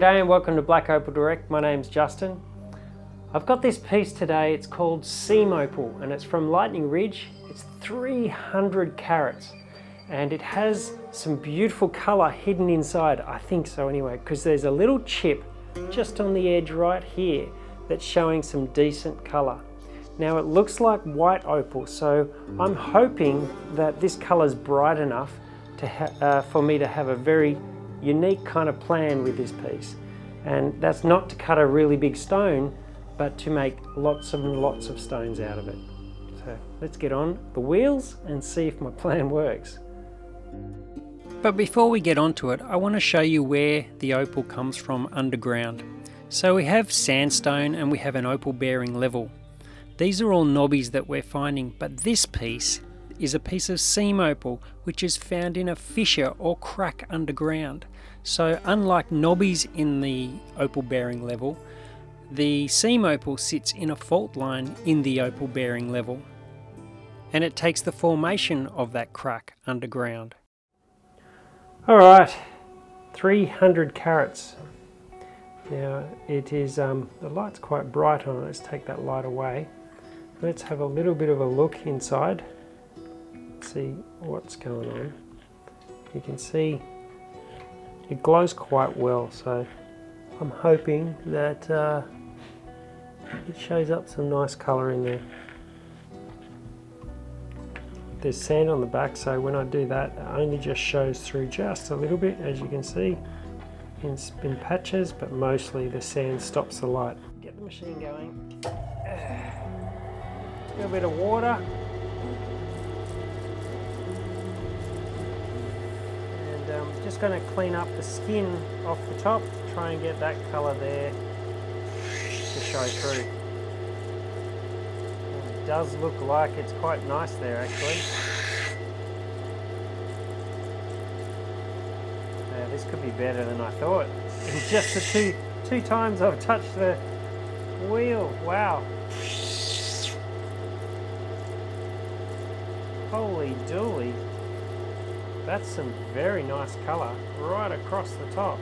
G'day and welcome to Black Opal Direct. My name's Justin. I've got this piece today. It's called Seam Opal and it's from Lightning Ridge. It's 300 carats and it has some beautiful colour hidden inside. I think so anyway, because there's a little chip just on the edge right here that's showing some decent colour. Now it looks like white opal, so I'm hoping that this colour's bright enough to for me to have a very unique kind of plan with this piece. And that's not to cut a really big stone, but to make lots and lots of stones out of it. So let's get on the wheels and see if my plan works. But before we get onto it, I want to show you where the opal comes from underground. So we have sandstone and we have an opal bearing level. These are all knobbies that we're finding, but this piece is a piece of seam opal which is found in a fissure or crack underground. So unlike knobbies in the opal bearing level, the seam opal sits in a fault line in the opal bearing level, and it takes the formation of that crack underground. Alright, 300 carats. Now it is, the light's quite bright on it. Let's take that light away. Let's have a little bit of a look inside, see what's going on. You can see it glows quite well, so I'm hoping that it shows up some nice colour in there. There's sand on the back, so when I do that, it only just shows through just a little bit, as you can see, in patches, but mostly the sand stops the light. Get the machine going. A little bit of water. And just going to clean up the skin off the top, try and get that colour there to show through. It does look like it's quite nice there actually. This could be better than I thought. In just the two times I've touched the wheel. Wow. Holy dooly. That's some very nice colour right across the top.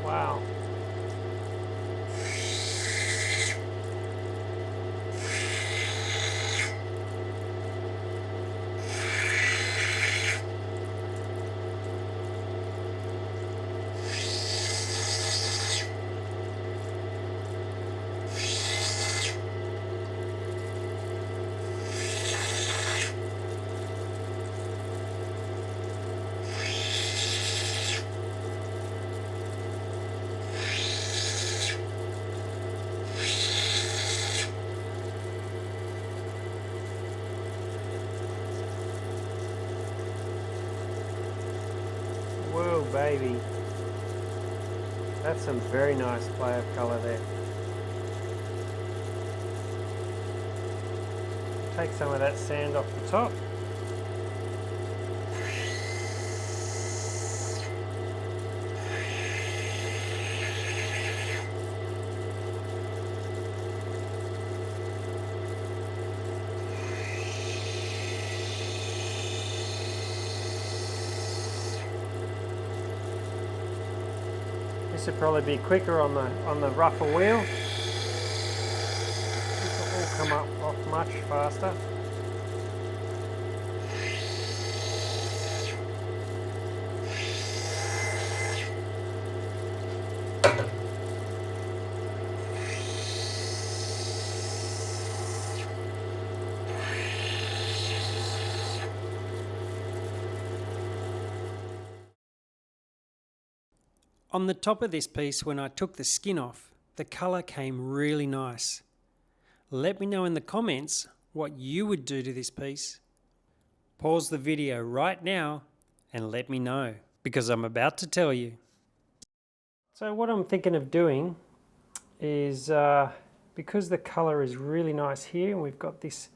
Wow. Whoa, baby. That's some very nice play of colour there. Take some of that sand off the top. This would probably be quicker on the rougher wheel. This will all come up off much faster. On the top of this piece, when I took the skin off, the colour came really nice. Let me know in the comments what you would do to this piece. Pause the video right now and let me know, because I'm about to tell you. So what I'm thinking of doing is, because the colour is really nice here, and we've got this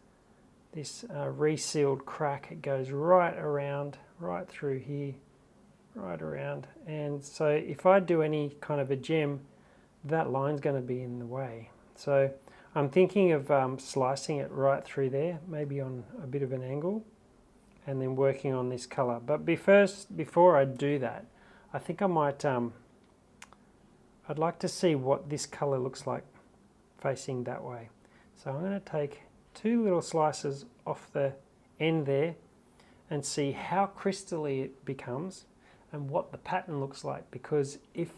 resealed crack, it goes right around, right through here, right around, and so if I do any kind of a gem, that line's going to be in the way. So I'm thinking of slicing it right through there, maybe on a bit of an angle, and then working on this color. But before I do that, I think I might, I'd like to see what this color looks like facing that way. So I'm going to take 2 little slices off the end there and see how crystally it becomes and what the pattern looks like, because if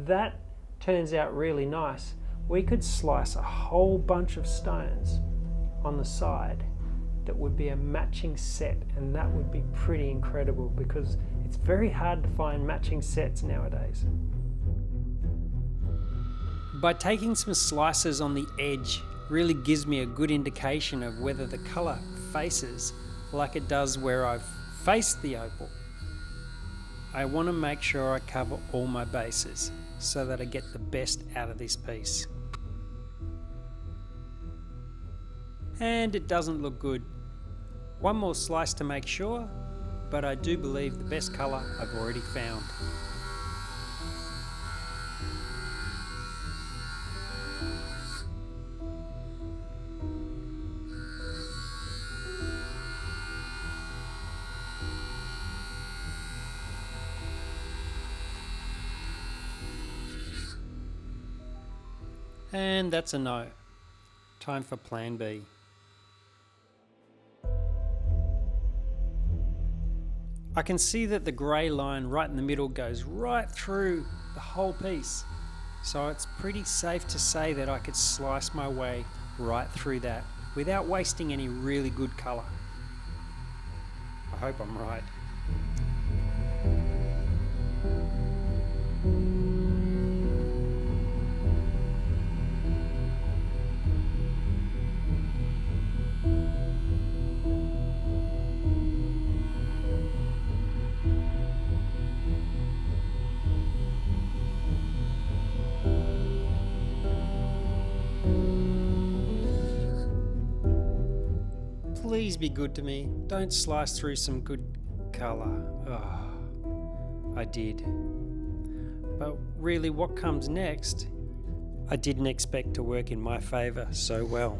that turns out really nice, we could slice a whole bunch of stones on the side that would be a matching set, and that would be pretty incredible because it's very hard to find matching sets nowadays. By taking some slices on the edge really gives me a good indication of whether the colour faces like it does where I've faced the opal. I want to make sure I cover all my bases so that I get the best out of this piece. And it doesn't look good. One more slice to make sure, but I do believe the best colour I've already found. And that's a no. Time for plan B. I can see that the grey line right in the middle goes right through the whole piece. So it's pretty safe to say that I could slice my way right through that without wasting any really good colour. I hope I'm right. Please be good to me. Don't slice through some good colour. Oh, I did. But really, what comes next, I didn't expect to work in my favour so well.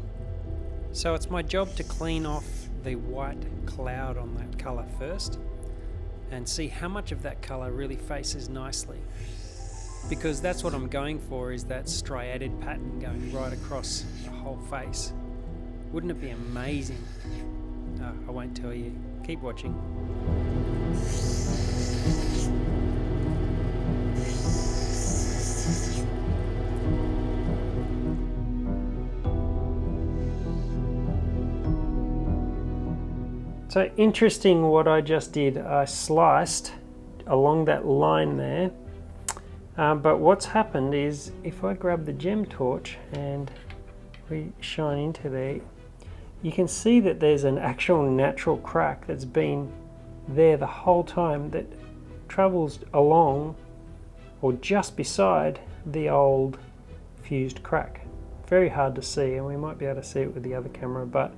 So it's my job to clean off the white cloud on that colour first and see how much of that colour really faces nicely. Because that's what I'm going for, is that striated pattern going right across the whole face. Wouldn't it be amazing? No, I won't tell you. Keep watching. So interesting what I just did. I sliced along that line there. But what's happened is if I grab the gem torch and we shine into there, you can see that there's an actual natural crack that's been there the whole time that travels along or just beside the old fused crack. Very hard to see, and we might be able to see it with the other camera, but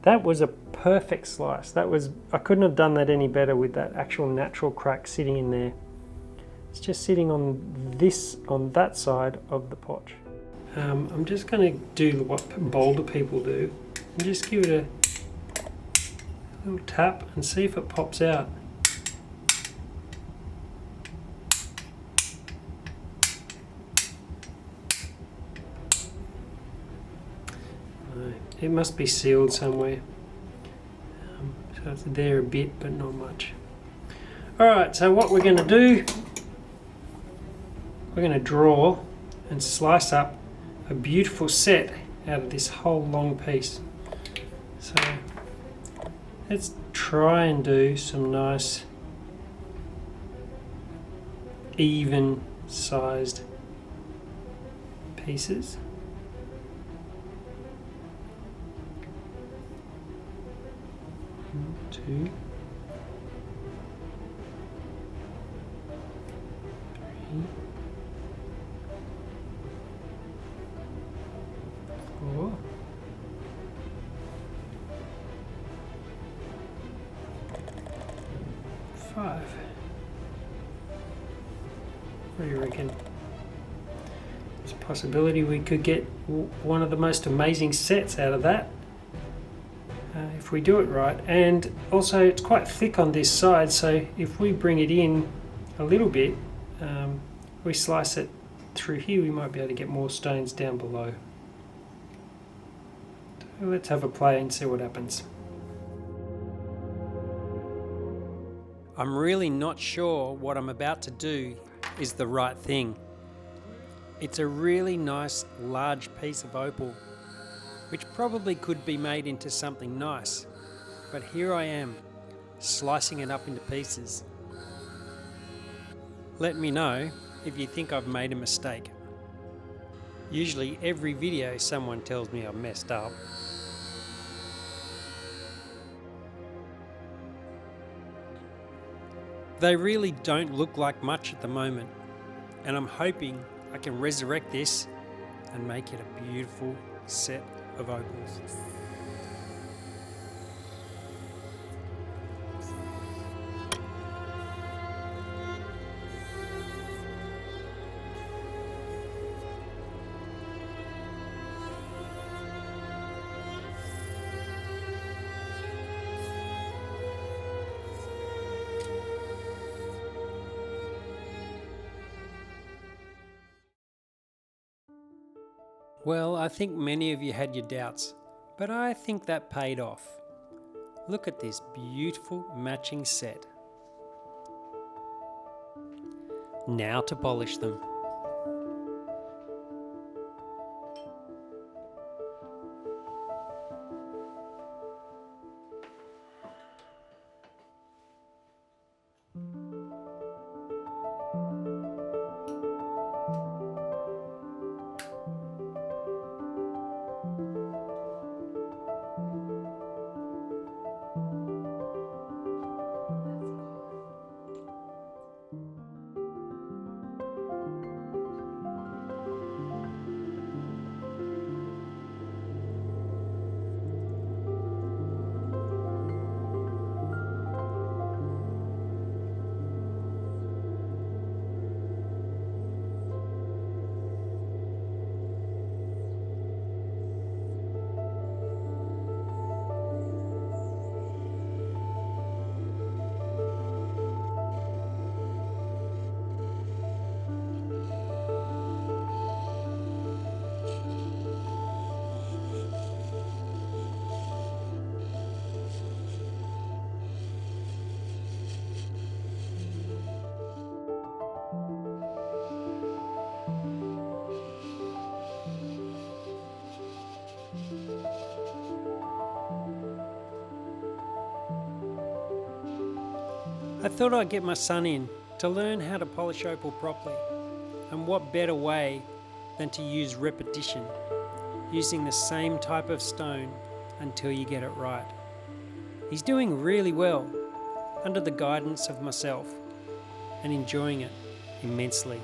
that was a perfect slice. I couldn't have done that any better with that actual natural crack sitting in there. It's just sitting on that side of the potch. I'm just going to do what boulder people do and just give it a little tap and see if it pops out. It must be sealed somewhere. So it's there a bit, but not much. Alright, so what we're going to do, we're going to draw and slice up a beautiful set out of this whole long piece. So let's try and do some nice even sized pieces. One, two, three, four, five. What do you reckon? There's a possibility we could get one of the most amazing sets out of that. if we do it right. And also it's quite thick on this side, so if we bring it in a little bit, we slice it through here, we might be able to get more stones down below. So let's have a play and see what happens. I'm really not sure what I'm about to do is the right thing. It's a really nice large piece of opal, which probably could be made into something nice, but here I am, slicing it up into pieces. Let me know if you think I've made a mistake. Usually every video someone tells me I've messed up. They really don't look like much at the moment, and I'm hoping I can resurrect this and make it a beautiful set of opals. Well, I think many of you had your doubts, but I think that paid off. Look at this beautiful matching set. Now to polish them. I thought I'd get my son in to learn how to polish opal properly, and what better way than to use repetition, using the same type of stone until you get it right. He's doing really well under the guidance of myself and enjoying it immensely.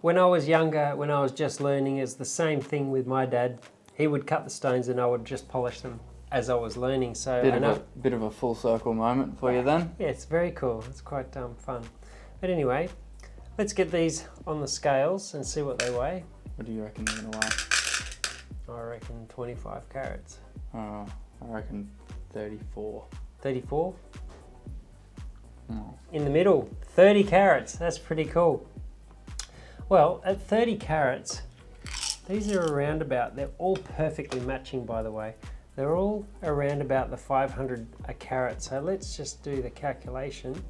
When I was younger, when I was just learning, it's the same thing with my dad. He would cut the stones and I would just polish them as I was learning. So bit of a full circle moment for you then. Yeah, it's very cool. It's quite fun. But anyway, let's get these on the scales and see what they weigh. What do you reckon they're gonna weigh? I reckon 25 carats. I reckon 34. 34? Oh. In the middle, 30 carats. That's pretty cool. Well, at 30 carats, these are around about, they're all perfectly matching, by the way. They're all around about the 500 a carat. So let's just do the calculation.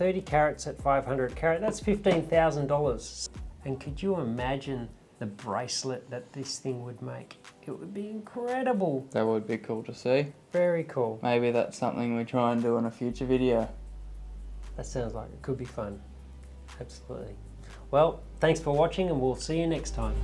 30 carats at 500 carat, that's $15,000. And could you imagine the bracelet that this thing would make? It would be incredible. That would be cool to see. Very cool. Maybe that's something we try and do in a future video. That sounds like it could be fun. Absolutely. Well, thanks for watching and we'll see you next time.